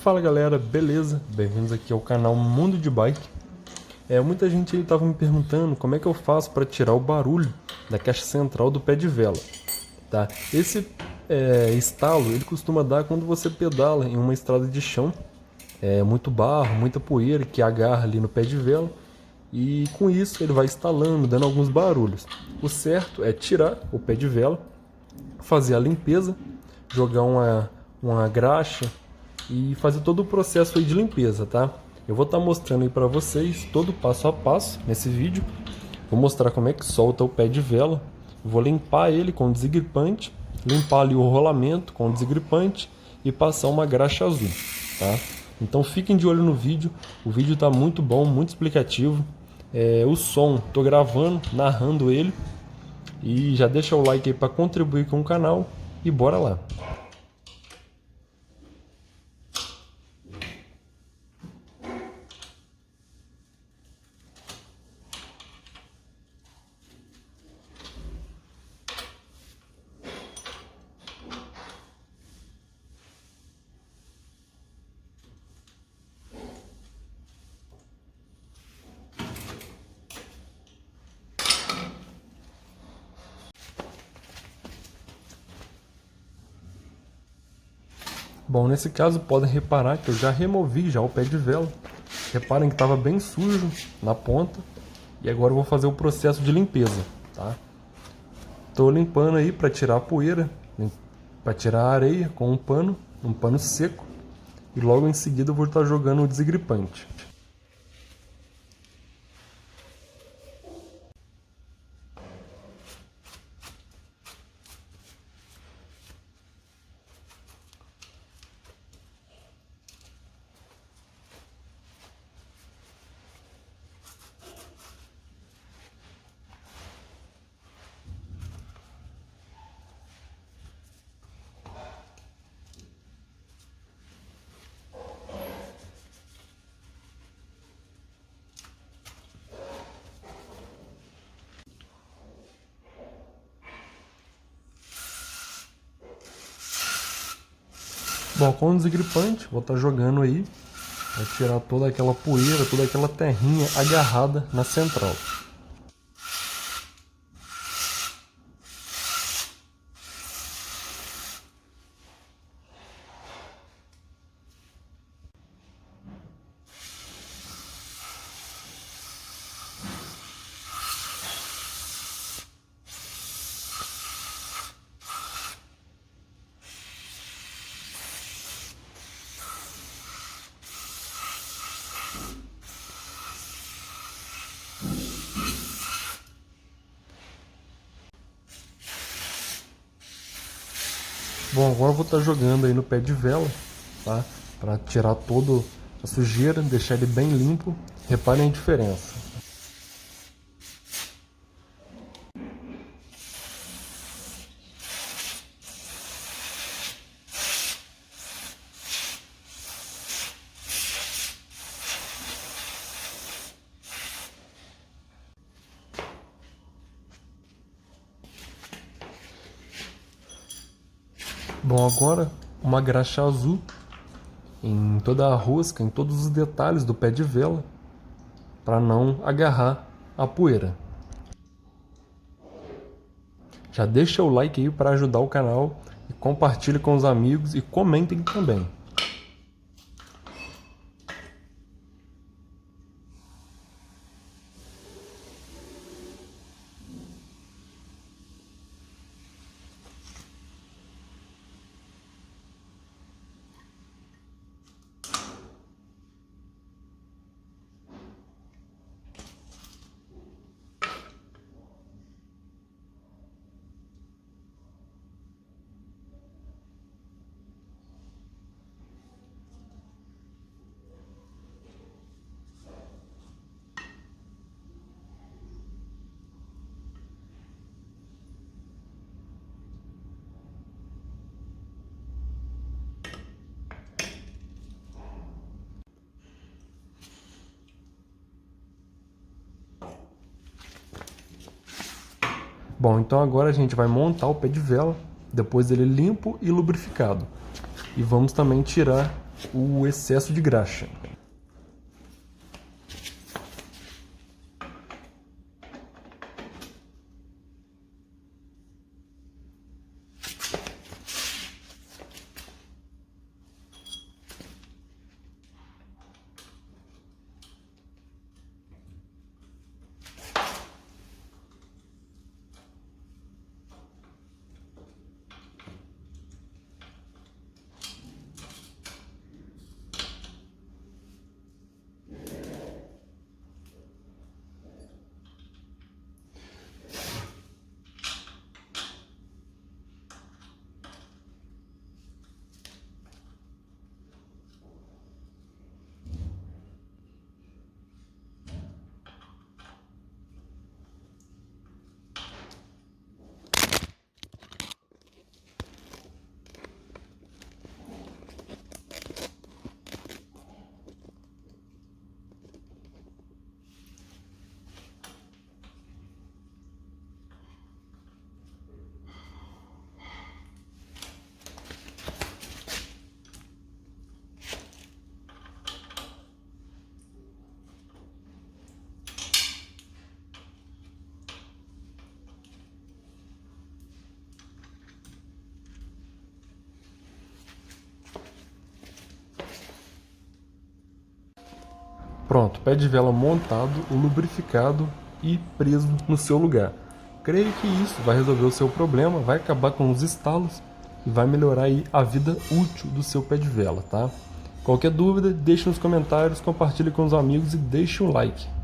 Fala galera, beleza? Bem-vindos aqui ao canal Mundo de Bike. Muita gente estava me perguntando como é que eu faço para tirar o barulho da caixa central do pé de vela, tá? Esse estalo ele costuma dar quando você pedala em uma estrada de chão, muito barro, muita poeira que agarra ali no pé de vela e com isso ele vai estalando, dando alguns barulhos. O certo é tirar o pé de vela, fazer a limpeza, jogar uma graxa e fazer todo o processo aí de limpeza, tá? Eu vou estar mostrando aí para vocês todo o passo a passo nesse vídeo. Vou mostrar como é que solta o pé de vela. Vou limpar ele com desgripante, limpar ali o rolamento com desgripante e passar uma graxa azul, tá? Então fiquem de olho no vídeo. O vídeo está muito bom, muito explicativo. O som, tô gravando, narrando ele. E já deixa o like aí para contribuir com o canal e bora lá. Bom, nesse caso podem reparar que eu já removi já o pé de vela. Reparem que estava bem sujo na ponta. E agora eu vou fazer o processo de limpeza, tá? Estou limpando aí para tirar a poeira, para tirar a areia com um pano seco. E logo em seguida eu vou estar jogando o desgripante. Bom, com o desgripante, vou estar jogando aí, para tirar toda aquela poeira, toda aquela terrinha agarrada na central. Bom, agora eu vou estar jogando aí no pé de vela, tá? Para tirar toda a sujeira, deixar ele bem limpo. Reparem a diferença. Bom, agora uma graxa azul em toda a rosca, em todos os detalhes do pé de vela, para não agarrar a poeira. Já deixa o like aí para ajudar o canal e compartilhe com os amigos e comentem também. Bom, então agora a gente vai montar o pé de vela, depois dele limpo e lubrificado. E vamos também tirar o excesso de graxa. Pronto, pé de vela montado, lubrificado e preso no seu lugar. Creio que isso vai resolver o seu problema, vai acabar com os estalos e vai melhorar aí a vida útil do seu pé de vela, tá? Qualquer dúvida, deixe nos comentários, compartilhe com os amigos e deixe um like.